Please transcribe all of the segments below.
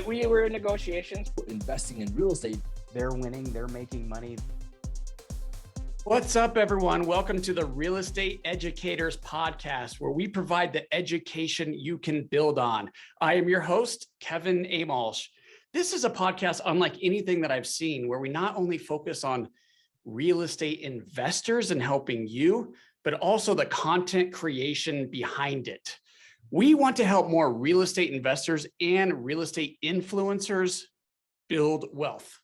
We were in negotiations. Investing in real estate. They're winning, they're making money. What's up, everyone? Welcome to the Real Estate Educators Podcast, where we provide the education you can build on. I am your host, Kevin Amolsch. This is a podcast unlike anything that I've seen, where we not only focus on real estate investors and helping you, but also the content creation behind it. We want to help more real estate investors and real estate influencers build wealth.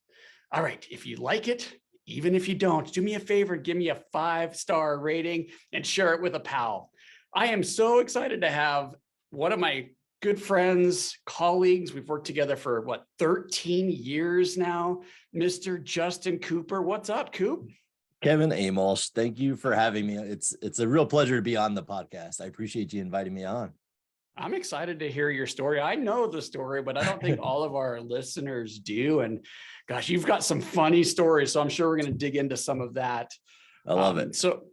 All right, if you like it, even if you don't, do me a favor, give me a 5-star rating and share it with a pal. I am so excited to have one of my good friends, colleagues. We've worked together for 13 years now, Mr. Justin Cooper. What's up, Coop? Kevin Amolsch, thank you for having me. It's a real pleasure to be on the podcast. I appreciate you inviting me on. I'm excited to hear your story. I know the story, but I don't think all of our listeners do. And gosh, you've got some funny stories, so I'm sure we're going to dig into some of that. I love it. So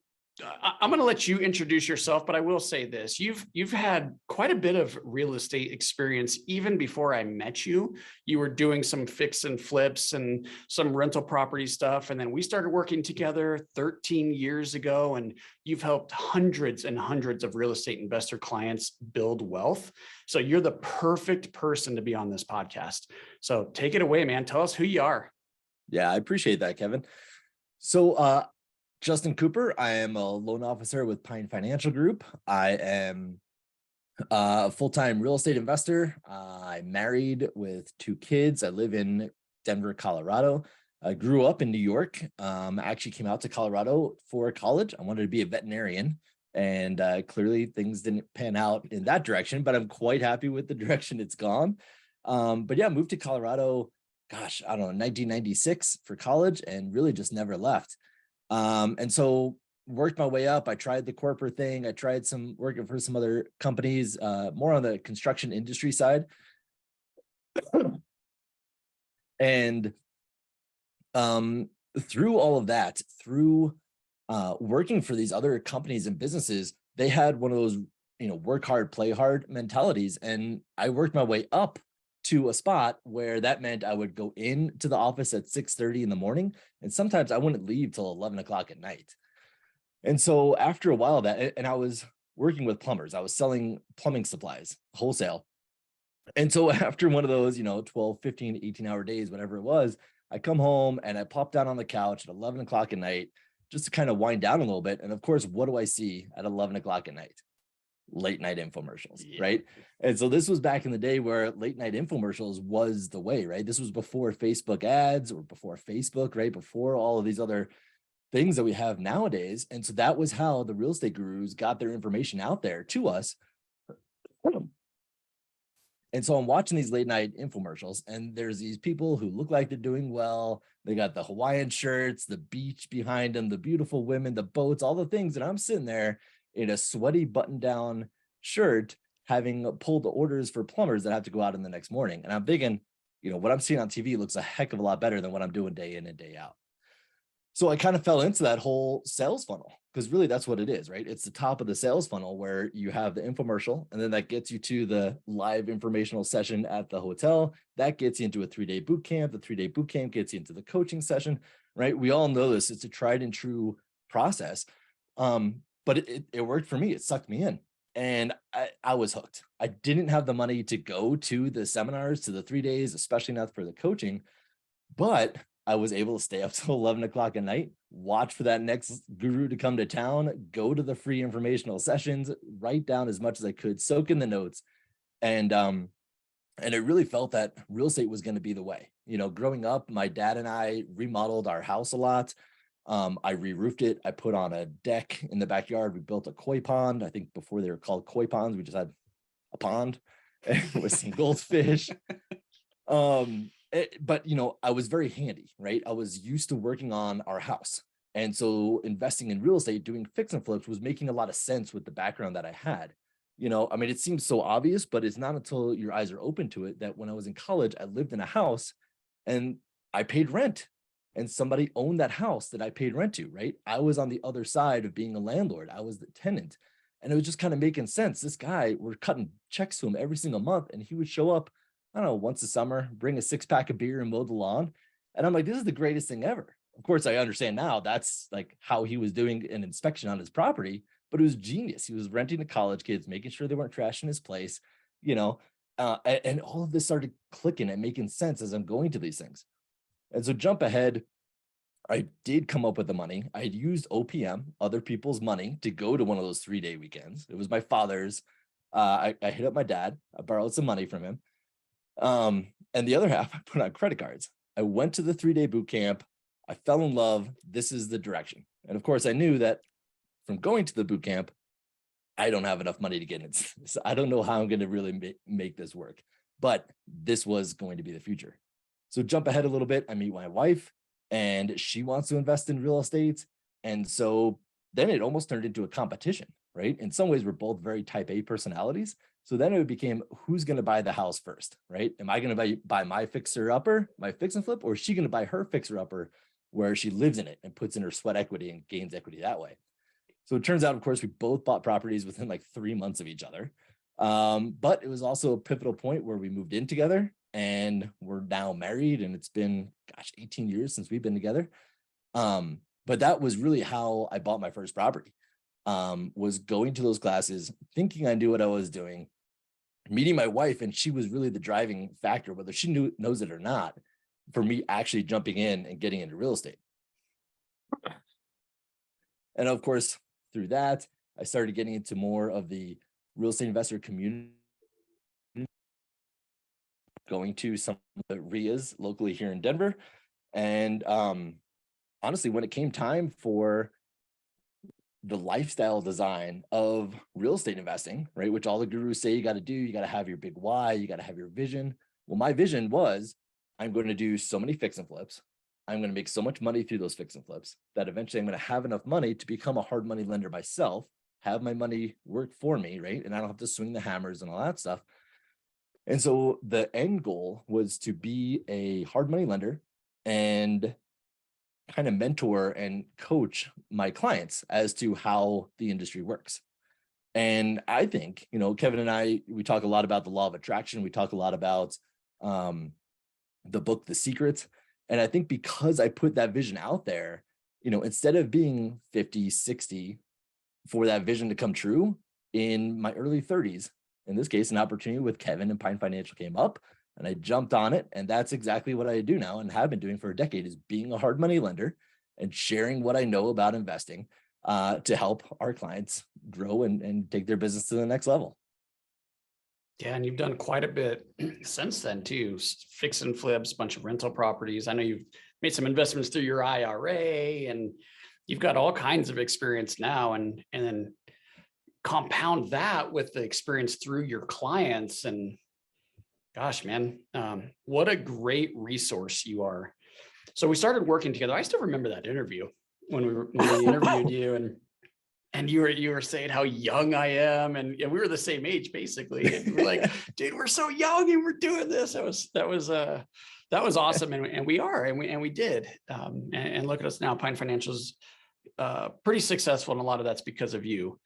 I'm going to let you introduce yourself, but I will say this. You've had quite a bit of real estate experience even before I met you. You were doing some fix and flips and some rental property stuff. And then we started working together 13 years ago, and you've helped hundreds and hundreds of real estate investor clients build wealth. So you're the perfect person to be on this podcast. So take it away, man. Tell us who you are. Yeah, I appreciate that, Kevin. So, Justin Cooper, I am a loan officer with Pine Financial Group. I am a full-time real estate investor. I'm married with 2 kids. I live in Denver, Colorado. I grew up in New York. I actually came out to Colorado for college. I wanted to be a veterinarian, and clearly things didn't pan out in that direction, but I'm quite happy with the direction it's gone. But yeah, moved to Colorado, gosh, I don't know, 1996 for college, and really just never left. And so worked my way up. I tried the corporate thing. I tried some working for some other companies, more on the construction industry side. And through all of that, through working for these other companies and businesses, they had one of those, work hard, play hard mentalities. And I worked my way up to a spot where that meant I would go into the office at 6:30 in the morning, and sometimes I wouldn't leave till 11 o'clock at night. And so after a while of that, and I was working with plumbers, I was selling plumbing supplies wholesale. And so after one of those, 12, 15, 18-hour days, whatever it was, I come home and I pop down on the couch at 11 o'clock at night just to kind of wind down a little bit. And of course, what do I see at 11 o'clock at night? Late night infomercials, right? And so this was back in the day where late night infomercials was the way, right? This was before Facebook ads or before Facebook, right? Before all of these other things that we have nowadays. And so that was how the real estate gurus got their information out there to us. And so I'm watching these late night infomercials, and there's these people who look like they're doing well. They got the Hawaiian shirts, the beach behind them, the beautiful women, the boats, all the things. And I'm sitting there in a sweaty button-down shirt, having pulled the orders for plumbers that have to go out in the next morning. And I'm thinking, what I'm seeing on TV looks a heck of a lot better than what I'm doing day in and day out. So I kind of fell into that whole sales funnel, because really that's what it is, right? It's the top of the sales funnel where you have the infomercial, and then that gets you to the live informational session at the hotel. That gets you into a 3-day boot camp. The 3-day boot camp gets you into the coaching session, right? We all know this. It's a tried and true process. But it worked for me. It sucked me in, and I was hooked. I didn't have the money to go to the seminars, to the 3 days, especially not for the coaching, but I was able to stay up till 11 o'clock at night, watch for that next guru to come to town, go to the free informational sessions, write down as much as I could, soak in the notes. And it really felt that real estate was going to be the way. Growing up, my dad and I remodeled our house a lot. I re-roofed it. I put on a deck in the backyard. We built a koi pond. I think before they were called koi ponds, we just had a pond with some goldfish. But I was very handy, right? I was used to working on our house. And so investing in real estate, doing fix and flips was making a lot of sense with the background that I had. It seems so obvious, but it's not until your eyes are open to it that when I was in college, I lived in a house and I paid rent. And somebody owned that house that I paid rent to, right? I was on the other side of being a landlord. I was the tenant. And it was just kind of making sense. This guy, we're cutting checks to him every single month, and he would show up I don't know, once a summer, bring a 6-pack of beer and mow the lawn. And I'm like, this is the greatest thing ever. Of course, I understand now that's like how he was doing an inspection on his property, but it was genius. He was renting to college kids, making sure they weren't trashing his place, you know, and all of this started clicking and making sense as I'm going to these things. And so jump ahead, I did come up with the money. I had used OPM, other people's money, to go to one of those 3-day weekends. It was my father's. I hit up my dad. I borrowed some money from him. And the other half I put on credit cards. I went to the 3-day boot camp. I fell in love. This is the direction. And of course, I knew that from going to the boot camp, I don't have enough money to get in. So I don't know how I'm going to really make this work, but this was going to be the future. So jump ahead a little bit. I meet my wife and she wants to invest in real estate. And so then it almost turned into a competition, right? In some ways, we're both very type A personalities. So then it became, who's going to buy the house first, right? Am I going to buy my fixer upper, my fix and flip, or is she going to buy her fixer upper where she lives in it and puts in her sweat equity and gains equity that way? So it turns out, of course, we both bought properties within like 3 months of each other. But it was also a pivotal point where we moved in together and we're now married, and it's been, 18 years since we've been together. But that was really how I bought my first property, was going to those classes, thinking I knew what I was doing, meeting my wife, and she was really the driving factor, whether she knows it or not, for me actually jumping in and getting into real estate. And of course, through that, I started getting into more of the real estate investor community, going to some of the RIAs locally here in Denver. And honestly, when it came time for the lifestyle design of real estate investing, right, which all the gurus say you got to do, you got to have your big why, you got to have your vision. Well, my vision was, I'm going to do so many fix and flips. I'm going to make so much money through those fix and flips that eventually I'm going to have enough money to become a hard money lender myself, have my money work for me, right? And I don't have to swing the hammers and all that stuff. And so the end goal was to be a hard money lender and kind of mentor and coach my clients as to how the industry works. And I think, Kevin and I, we talk a lot about the law of attraction. We talk a lot about the book, The Secret. And I think because I put that vision out there, instead of being 50, 60 for that vision to come true in my early 30s, in this case, an opportunity with Kevin and Pine Financial came up and I jumped on it. And that's exactly what I do now and have been doing for a decade, is being a hard money lender and sharing what I know about investing to help our clients grow and take their business to the next level. Yeah, and you've done quite a bit since then too. Fix and flips, a bunch of rental properties. I know you've made some investments through your IRA, and you've got all kinds of experience now. And then compound that with the experience through your clients. And gosh, man, what a great resource you are. So we started working together. I still remember that interview when we interviewed you, and you were saying how young I am, and we were the same age basically. And we're like, dude, we're so young and we're doing this. That was awesome, and we are, and we did. And look at us now. Pine Financial's pretty successful, and a lot of that's because of you.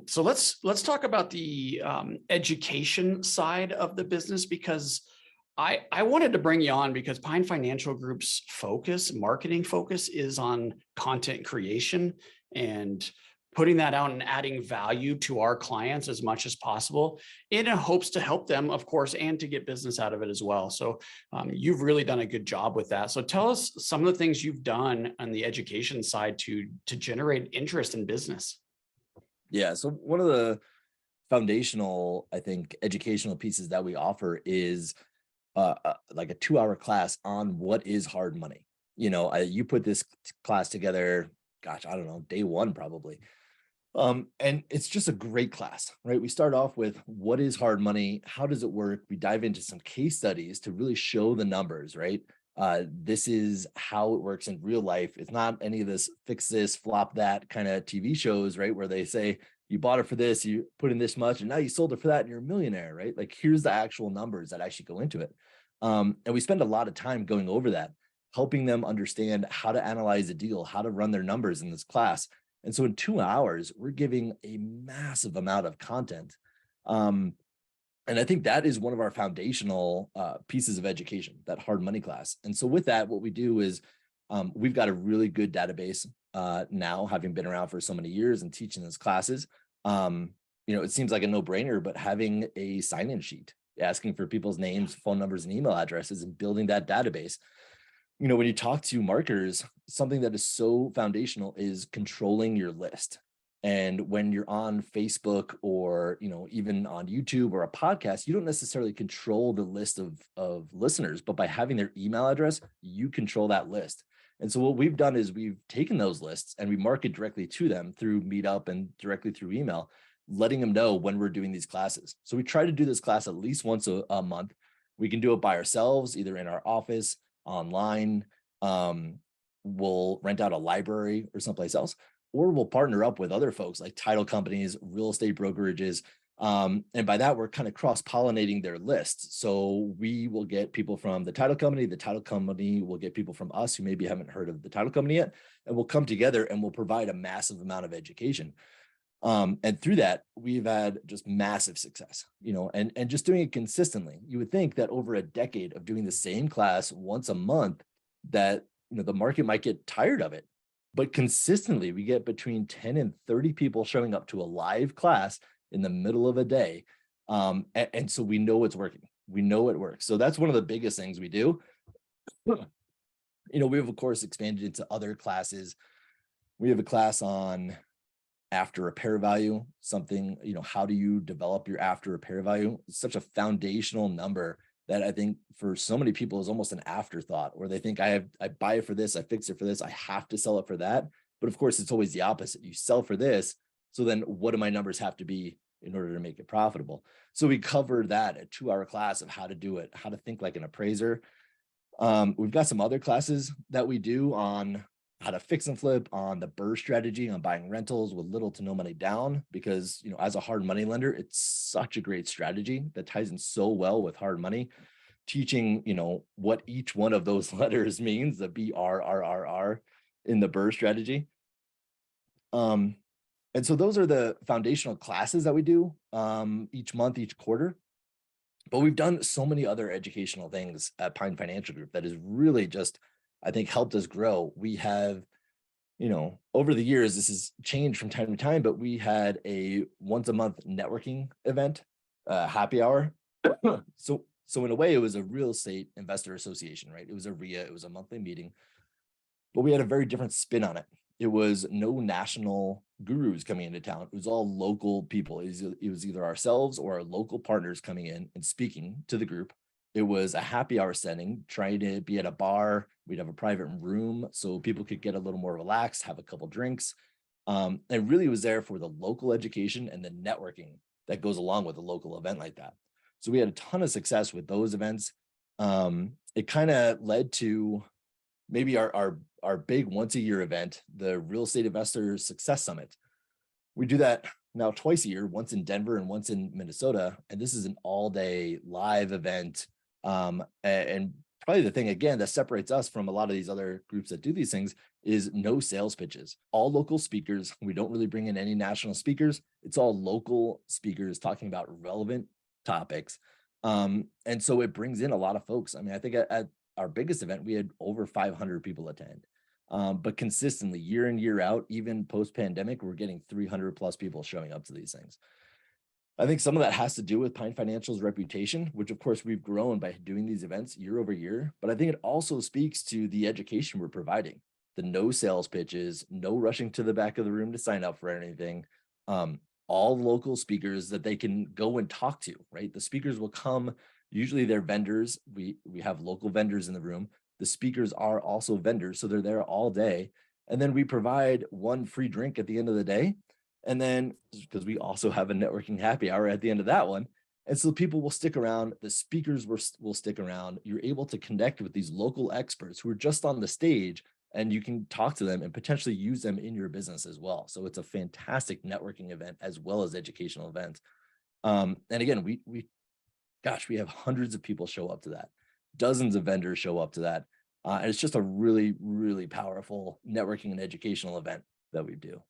So let's talk about the education side of the business, because I wanted to bring you on because Pine Financial Group's marketing focus, is on content creation and putting that out and adding value to our clients as much as possible, in hopes to help them, of course, and to get business out of it as well. So you've really done a good job with that. So tell us some of the things you've done on the education side to generate interest in business. Yeah. So one of the foundational, I think, educational pieces that we offer is like a 2-hour class on what is hard money. You put this class together, I don't know, day one probably. And it's just a great class, right? We start off with what is hard money? How does it work? We dive into some case studies to really show the numbers, right? This is how it works in real life. It's not any of this fix this, flop that kind of TV shows, right? Where they say, you bought it for this, you put in this much, and now you sold it for that, and you're a millionaire, right? Like, here's the actual numbers that actually go into it. And we spend a lot of time going over that, helping them understand how to analyze a deal, how to run their numbers in this class. And so in 2 hours, we're giving a massive amount of content And I think that is one of our foundational pieces of education, that hard money class. And so with that, what we do is we've got a really good database now, having been around for so many years and teaching those classes. It seems like a no-brainer, but having a sign-in sheet, asking for people's names, phone numbers, and email addresses, and building that database. When you talk to marketers, something that is so foundational is controlling your list. And when you're on Facebook or, even on YouTube or a podcast, you don't necessarily control the list of listeners, but by having their email address, you control that list. And so what we've done is we've taken those lists and we market directly to them through Meetup and directly through email, letting them know when we're doing these classes. So we try to do this class at least once a month. We can do it by ourselves, either in our office, online. We'll rent out a library or someplace else, or we'll partner up with other folks like title companies, real estate brokerages. And by that, we're kind of cross-pollinating their lists. So we will get people from the title company will get people from us who maybe haven't heard of the title company yet, and we'll come together and we'll provide a massive amount of education. And through that, we've had just massive success, and just doing it consistently. You would think that over a decade of doing the same class once a month, that, the market might get tired of it. But consistently, we get between 10 and 30 people showing up to a live class in the middle of a day. And so we know it's working. We know it works. So that's one of the biggest things we do. We've, of course, expanded into other classes. We have a class on after repair value, something, how do you develop your after repair value? It's such a foundational number that I think for so many people is almost an afterthought, where they think I buy it for this, I fix it for this, I have to sell it for that. But of course, it's always the opposite. You sell for this, so then what do my numbers have to be in order to make it profitable? So we covered that a 2-hour class of how to do it, how to think like an appraiser. We've got some other classes that we do on how to fix and flip, on the BRRRR strategy, on buying rentals with little to no money down, because, as a hard money lender, it's such a great strategy that ties in so well with hard money, teaching, what each one of those letters means, the BRRRR in the BRRRR strategy. And so those are the foundational classes that we do each month, each quarter. But we've done so many other educational things at Pine Financial Group that has really just, I think, helped us grow. We have, over the years, this has changed from time to time, but we had a once a month networking event, happy hour. So in a way, it was a real estate investor association, right? It was a RIA, it was a monthly meeting, but we had a very different spin on it. It was no national gurus coming into town. It was all local people. It was either ourselves or our local partners coming in and speaking to the group. It was a happy hour setting, trying to be at a bar. We'd have a private room so people could get a little more relaxed, have a couple drinks. And really was there for the local education and the networking that goes along with a local event like that. So we had a ton of success with those events. It kind of led to maybe our big once a year event, the Real Estate Investor Success Summit. We do that now twice a year, once in Denver and once in Minnesota. And this is an all-day live event. And probably the thing, again, that separates us from a lot of these other groups that do these things is no sales pitches. All local speakers. We don't really bring in any national speakers. It's all local speakers talking about relevant topics. And so it brings in a lot of folks. I mean, I think at our biggest event, we had over 500 people attend. But consistently, year in, year out, even post-pandemic, we're getting 300 plus people showing up to these things. I think some of that has to do with Pine Financial's reputation, which of course we've grown by doing these events year over year. But I think it also speaks to the education we're providing. The no sales pitches, no rushing to the back of the room to sign up for anything. All local speakers that they can go and talk to, right? The speakers will come, usually they're vendors. We have local vendors in the room. The speakers are also vendors, so they're there all day. And then we provide one free drink at the end of the day. And then, because we also have a networking happy hour at the end of that one. And so people will stick around, the speakers will stick around. You're able to connect with these local experts who are just on the stage, and you can talk to them and potentially use them in your business as well. So it's a fantastic networking event as well as educational event. And again, we have hundreds of people show up to that. Dozens of vendors show up to that. And it's just a really, really powerful networking and educational event that we do.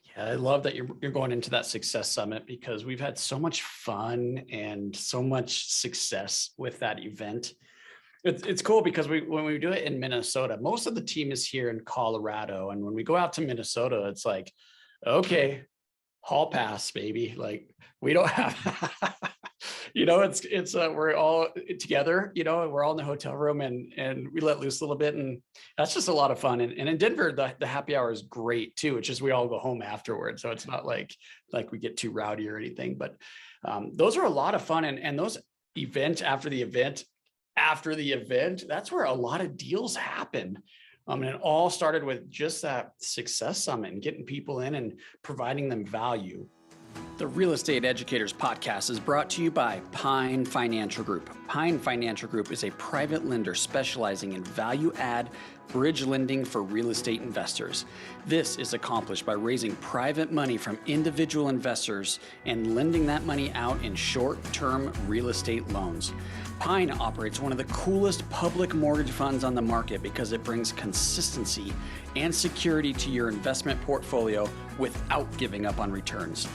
Yeah, I love that you're going into that success summit because we've had so much fun and so much success with that event. It's cool because when we do it in Minnesota, most of the team is here in Colorado, and when we go out to Minnesota, it's like, okay, hall pass, baby. Like we don't have, we're all together, and we're all in the hotel room and we let loose a little bit, and that's just a lot of fun. And in Denver, the happy hour is great too. It's just we all go home afterwards, so it's not like we get too rowdy or anything. But those are a lot of fun, and those event after the event that's where a lot of deals happen. And it all started with just that success summit and getting people in and providing them value. The Real Estate Educators Podcast is brought to you by Pine Financial Group. Pine Financial Group is a private lender specializing in value-add bridge lending for real estate investors. This is accomplished by raising private money from individual investors and lending that money out in short-term real estate loans. Pine operates one of the coolest public mortgage funds on the market because it brings consistency and security to your investment portfolio without giving up on returns.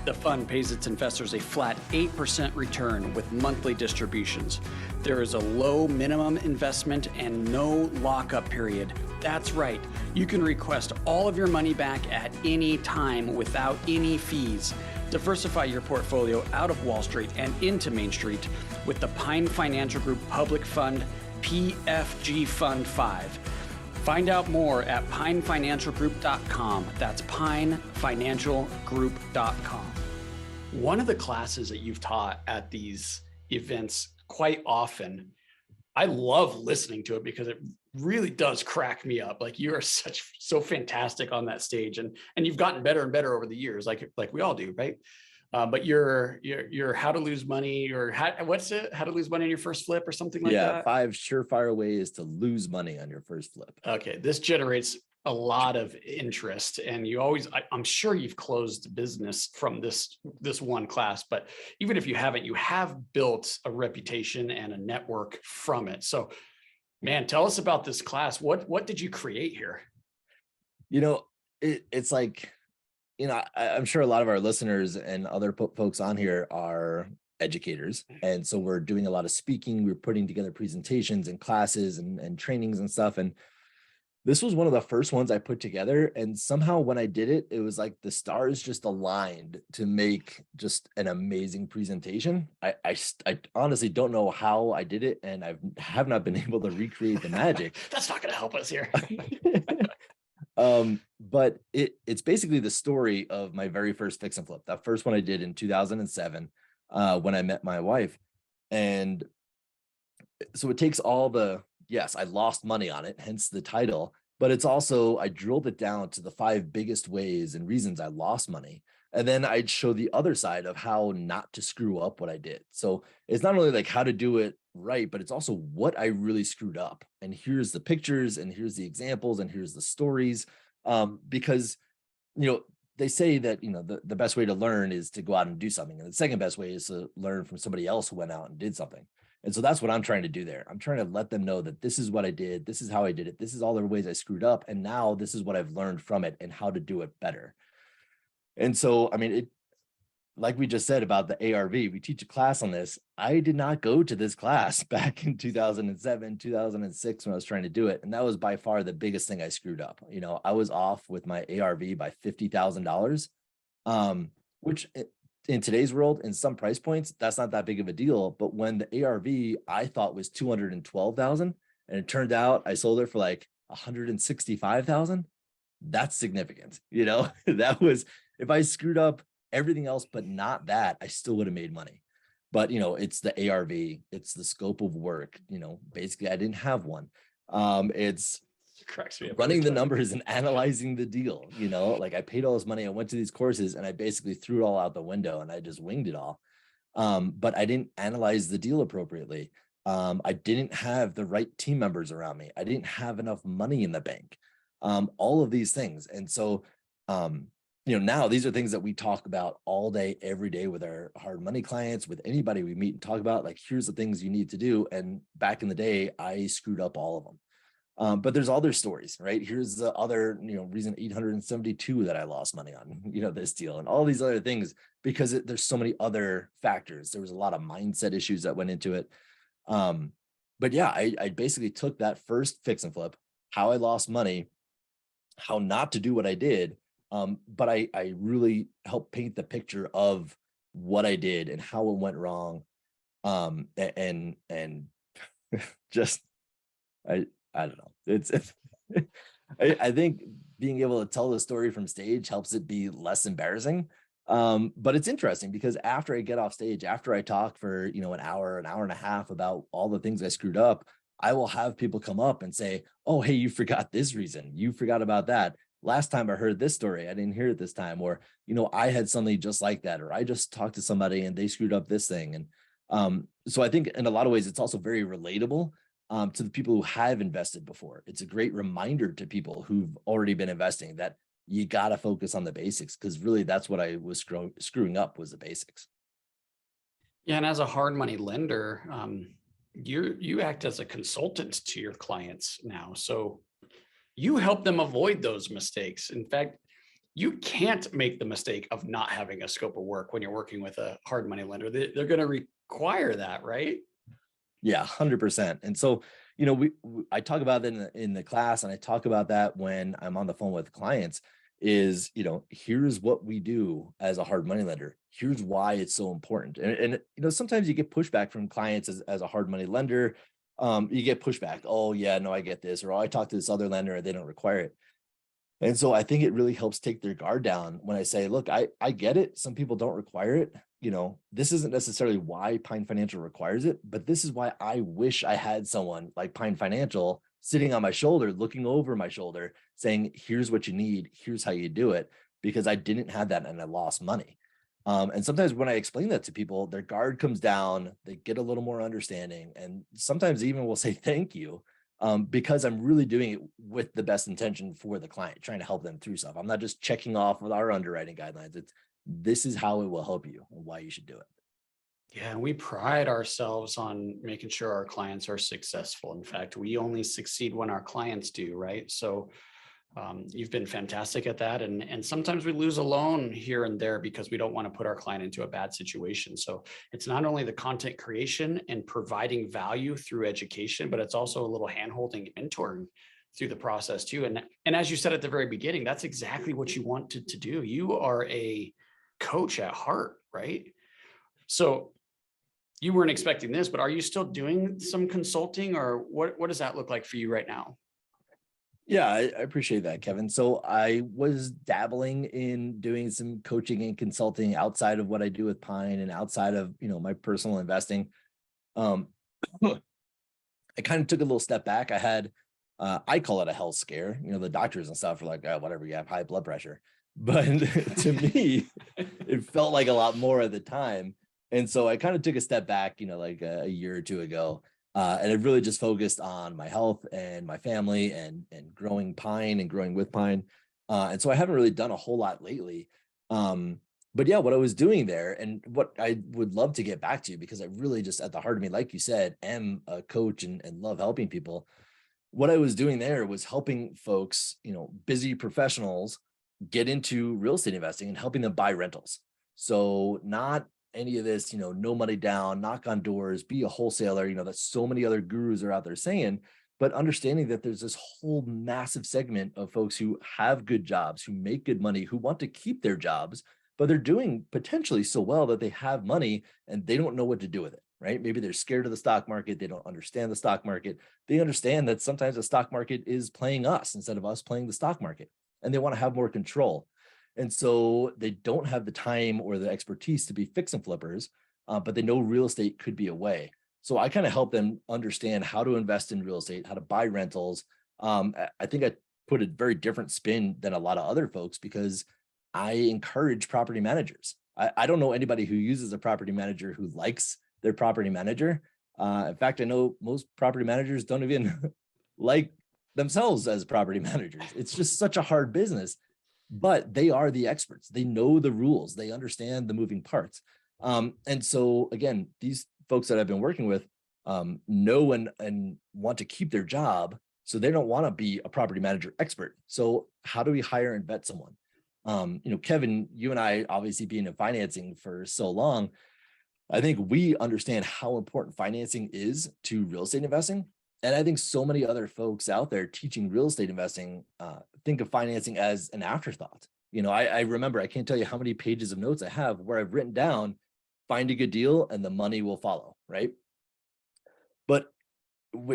The fund pays its investors a flat 8% return with monthly distributions. There is a low minimum investment and no lockup period. That's right, you can request all of your money back at any time without any fees. Diversify your portfolio out of Wall Street and into Main Street with the Pine Financial Group Public Fund PFG Fund 5. Find out more at pinefinancialgroup.com. That's pinefinancialgroup.com. One of the classes that you've taught at these events quite often, I love listening to it because it really does crack me up. Like you are so fantastic on that stage, and you've gotten better and better over the years, like we all do, right? But your how to lose money, or how to lose money on your first flip or something like that? Yeah, 5 surefire ways to lose money on your first flip. Okay, this generates a lot of interest, and I'm sure you've closed business from this one class, but even if you haven't, you have built a reputation and a network from it. So, man, tell us about this class. What did you create here? It's like, I'm sure a lot of our listeners and other folks on here are educators. And so we're doing a lot of speaking. We're putting together presentations and classes and trainings and stuff. And this was one of the first ones I put together. And somehow when I did it, it was like the stars just aligned to make just an amazing presentation. I honestly don't know how I did it. And I have not been able to recreate the magic. That's not going to help us here. But it's basically the story of my very first fix and flip. That first one I did in 2007, when I met my wife. And so it takes yes, I lost money on it, hence the title, but it's also, I drilled it down to the 5 biggest ways and reasons I lost money. And then I'd show the other side of how not to screw up what I did. So it's not only like how to do it right, but it's also what I really screwed up. And here's the pictures, and here's the examples, and here's the stories. Because, they say that, the best way to learn is to go out and do something. And the second best way is to learn from somebody else who went out and did something. And so that's what I'm trying to do there. I'm trying to let them know that this is what I did. This is how I did it. This is all the ways I screwed up. And now this is what I've learned from it and how to do it better. And so, like we just said about the ARV, we teach a class on this. I did not go to this class back in 2007, 2006 when I was trying to do it. And that was by far the biggest thing I screwed up. I was off with my ARV by $50,000, which in today's world, in some price points, that's not that big of a deal. But when the ARV I thought was 212,000, and it turned out I sold it for like 165,000, that's significant. That was, if I screwed up everything else but not that, I still would have made money. But it's the ARV, it's the scope of work. Basically I didn't have one. It's running the numbers and analyzing the deal. Like I paid all this money, I went to these courses, and I basically threw it all out the window and I just winged it all. But I didn't analyze the deal appropriately. I didn't have the right team members around me. I didn't have enough money in the bank. All of these things. And so, now these are things that we talk about all day, every day with our hard money clients, with anybody we meet and talk about, like, here's the things you need to do. And back in the day, I screwed up all of them. But there's other stories, right? Here's the other, reason 872 that I lost money on, this deal and all these other things, because there's so many other factors. There was a lot of mindset issues that went into it. But yeah, I basically took that first fix and flip, how I lost money, how not to do what I did. But I really helped paint the picture of what I did and how it went wrong. And just, I don't know. It's I think being able to tell the story from stage helps it be less embarrassing. But it's interesting because after I get off stage, after I talk for, an hour and a half about all the things I screwed up, I will have people come up and say, "Oh, hey, you forgot this reason. You forgot about that. Last time I heard this story, I didn't hear it this time." Or, I had something just like that, or I just talked to somebody and they screwed up this thing. And so I think in a lot of ways, it's also very relatable to the people who have invested before. It's a great reminder to people who've already been investing that you got to focus on the basics, because really that's what I was screwing up, was the basics. Yeah, and as a hard money lender, you act as a consultant to your clients now. So you help them avoid those mistakes. In fact, you can't make the mistake of not having a scope of work when you're working with a hard money lender. They're going to require that, right? Yeah, 100%. And so, I talk about that in the class, and I talk about that when I'm on the phone with clients is, here's what we do as a hard money lender. Here's why it's so important. And sometimes you get pushback from clients as a hard money lender. You get pushback. "Oh yeah, no, I get this," or, "Oh, I talked to this other lender and they don't require it." And so I think it really helps take their guard down when I say, "Look, I get it. Some people don't require it. This isn't necessarily why Pine Financial requires it, but this is why I wish I had someone like Pine Financial sitting on my shoulder, looking over my shoulder, saying, 'Here's what you need. Here's how you do it,' because I didn't have that and I lost money." And sometimes when I explain that to people, their guard comes down, they get a little more understanding, and sometimes even will say thank you, because I'm really doing it with the best intention for the client, trying to help them through stuff. I'm not just checking off with our underwriting guidelines. This is how it will help you and why you should do it. Yeah, and we pride ourselves on making sure our clients are successful. In fact, we only succeed when our clients do, right? So you've been fantastic at that. And sometimes we lose a loan here and there because we don't want to put our client into a bad situation. So it's not only the content creation and providing value through education, but it's also a little handholding and mentoring through the process too. And as you said at the very beginning, that's exactly what you wanted to do. You are a coach at heart, right? So you weren't expecting this, but are you still doing some consulting, or what does that look like for you right now? Yeah, I appreciate that, Kevin. So I was dabbling in doing some coaching and consulting outside of what I do with Pine and outside of, my personal investing. Um, I kind of took a little step back. I had, I call it a health scare. The doctors and stuff are like, "Oh, whatever, you have high blood pressure." But to me, it felt like a lot more at the time. And so I kind of took a step back, like a year or two ago. And I really just focused on my health and my family and growing Pine and growing with Pine. And so I haven't really done a whole lot lately. But yeah, what I was doing there and what I would love to get back to, because I really just at the heart of me, like you said, am a coach and love helping people. What I was doing there was helping folks, busy professionals, get into real estate investing and helping them buy rentals. So not any of this, no money down, knock on doors, be a wholesaler, that so many other gurus are out there saying, but understanding that there's this whole massive segment of folks who have good jobs, who make good money, who want to keep their jobs, but they're doing potentially so well that they have money and they don't know what to do with it, right? Maybe they're scared of the stock market. They don't understand the stock market. They understand that sometimes the stock market is playing us instead of us playing the stock market, and they want to have more control. And so they don't have the time or the expertise to be fix and flippers, but they know real estate could be a way. So I kind of help them understand how to invest in real estate, how to buy rentals. I think I put a very different spin than a lot of other folks because I encourage property managers. I don't know anybody who uses a property manager who likes their property manager. In fact, I know most property managers don't even like themselves as property managers. It's just such a hard business, but they are the experts. They know the rules. They understand the moving parts. And so again, these folks that I've been working with know and want to keep their job, So they don't want to be a property manager expert. So how do we hire and vet someone? Kevin, you and I obviously being in financing for so long, I think we understand how important financing is to real estate investing. And I think so many other folks out there teaching real estate investing think of financing as an afterthought. I remember, I can't tell you how many pages of notes I have where I've written down, find a good deal and the money will follow, right? But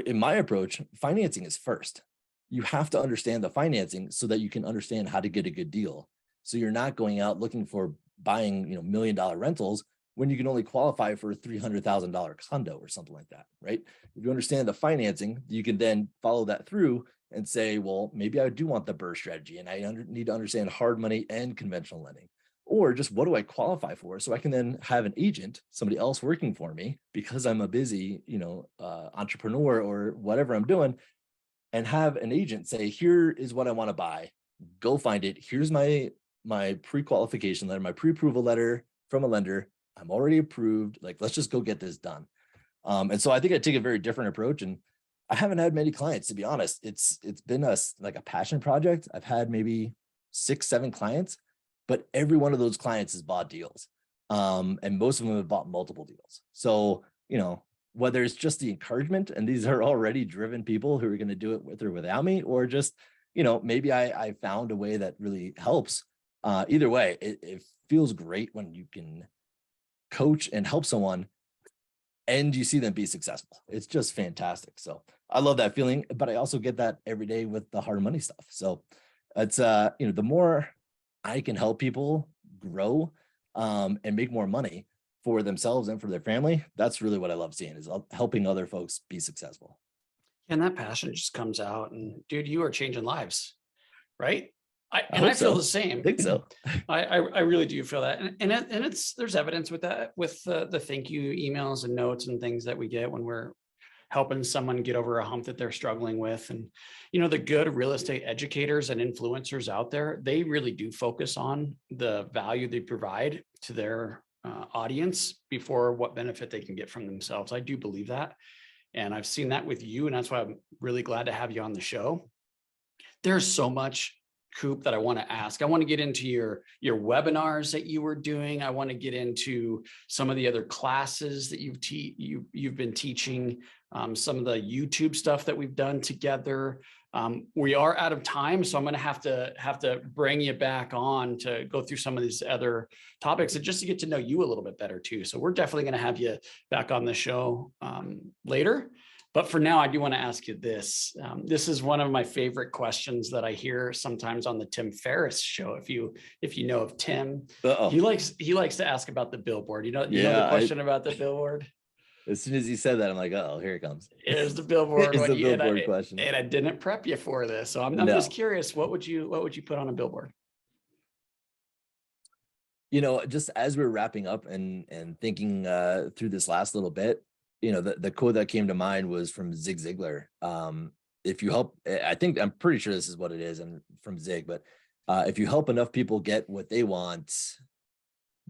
in my approach, financing is first. You have to understand the financing so that you can understand how to get a good deal. So you're not going out looking for buying, $1 million rentals when you can only qualify for a $300,000 condo or something like that, right? If you understand the financing, you can then follow that through and say, well, maybe I do want the BRRRR strategy and I need to understand hard money and conventional lending. Or just what do I qualify for? So I can then have an agent, somebody else working for me because I'm a busy, entrepreneur or whatever I'm doing, and have an agent say, here is what I want to buy. Go find it. Here's my pre-qualification letter, my pre-approval letter from a lender. I'm already approved. Like, let's just go get this done. And so I think I take a very different approach, and I haven't had many clients, to be honest. It's been a passion project. I've had maybe 6-7 clients, but every one of those clients has bought deals. And most of them have bought multiple deals. So, whether it's just the encouragement, and these are already driven people who are going to do it with or without me, or just, maybe I found a way that really helps. Either way, it feels great when you can coach and help someone and you see them be successful. It's just fantastic. So I love that feeling, but I also get that every day with the hard money stuff. So it's, the more I can help people grow and make more money for themselves and for their family, that's really what I love seeing, is helping other folks be successful. And that passion just comes out, and dude, you are changing lives, right? I feel the same. I think so. I really do feel that. And it's, there's evidence with that, with the thank you emails and notes and things that we get when we're helping someone get over a hump that they're struggling with. And, the good real estate educators and influencers out there, they really do focus on the value they provide to their audience before what benefit they can get from themselves. I do believe that. And I've seen that with you. And that's why I'm really glad to have you on the show. There's so much, Coop, that I want to ask. I want to get into your webinars that you were doing. I want to get into some of the other classes that you've been teaching, some of the YouTube stuff that we've done together. We are out of time, so I'm going to have to bring you back on to go through some of these other topics and just to get to know you a little bit better too. So we're definitely going to have you back on the show later. But for now, I do want to ask you this. This is one of my favorite questions that I hear sometimes on the Tim Ferriss show. If you know of Tim, he likes to ask about the billboard. You know the question about the billboard. As soon as he said that, I'm like, oh, here it comes. Here's the billboard. It's the billboard question. And I didn't prep you for this, so I'm just curious. What would you put on a billboard? Just as we're wrapping up and thinking through this last little bit, the quote that came to mind was from Zig Ziglar. If you help, I'm pretty sure this is what it is, and from Zig, but if you help enough people get what they want,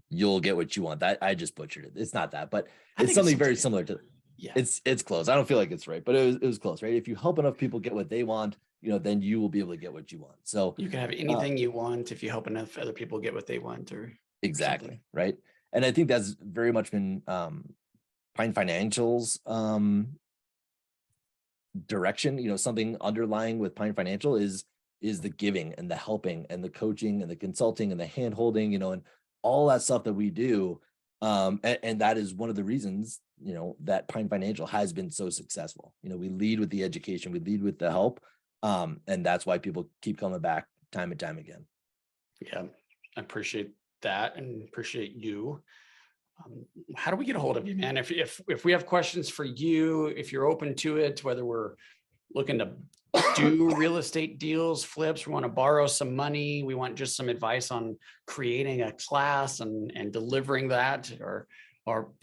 you'll get what you want. That I just butchered it. It's not that, but it's something very similar to. Yeah, it's close. I don't feel like it's right, but it was close, right? If you help enough people get what they want, then you will be able to get what you want. So you can have anything you want if you help enough other people get what they want, or exactly something. Right. And I think that's very much been Pine Financial's direction. Something underlying with Pine Financial is the giving and the helping and the coaching and the consulting and the hand holding, and all that stuff that we do. And that is one of the reasons, that Pine Financial has been so successful. We lead with the education, we lead with the help. And that's why people keep coming back time and time again. Yeah, I appreciate that and appreciate you. How do we get a hold of you, man? If we have questions for you, if you're open to it, whether we're looking to do real estate deals, flips, we want to borrow some money, we want just some advice on creating a class and delivering that, or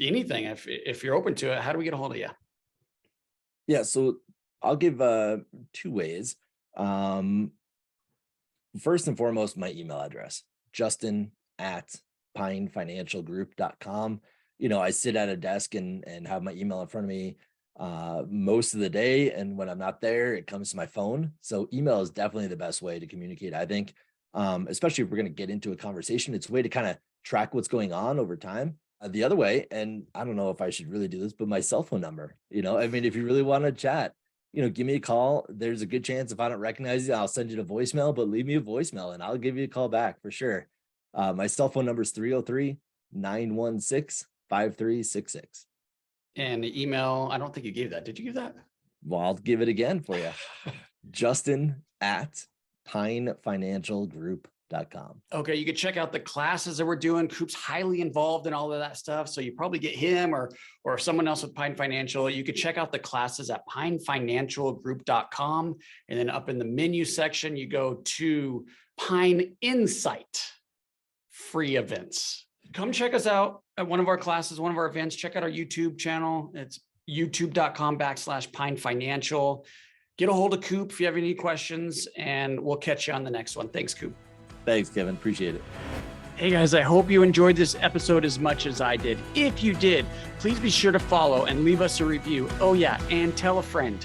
anything, if you're open to it, how do we get a hold of you? Yeah, so I'll give 2 ways. First and foremost, my email address, justin@pinefinancialgroup.com. I sit at a desk and have my email in front of me. most of the day. And when I'm not there, it comes to my phone. So email is definitely the best way to communicate. I think, especially if we're going to get into a conversation, it's a way to kind of track what's going on over time. The other way, and I don't know if I should really do this, but my cell phone number, I mean, if you really want to chat, give me a call. There's a good chance if I don't recognize you, I'll send you a voicemail, but leave me a voicemail and I'll give you a call back for sure. My cell phone number is 303-916-5366. And the email, I don't think you gave that. Did you give that? Well, I'll give it again for you. Justin@pinefinancialgroup.com. Okay, you can check out the classes that we're doing. Coop's highly involved in all of that stuff. So you probably get him or someone else with Pine Financial. You could check out the classes at pinefinancialgroup.com. And then up in the menu section, you go to Pine Insight free events. Come check us out at one of our classes, one of our events. Check out our YouTube channel. It's youtube.com/Pine Financial. Get a hold of Coop if you have any questions, and we'll catch you on the next one. Thanks, Coop. Thanks, Kevin. Appreciate it. Hey guys, I hope you enjoyed this episode as much as I did. If you did, please be sure to follow and leave us a review. Oh yeah, and tell a friend.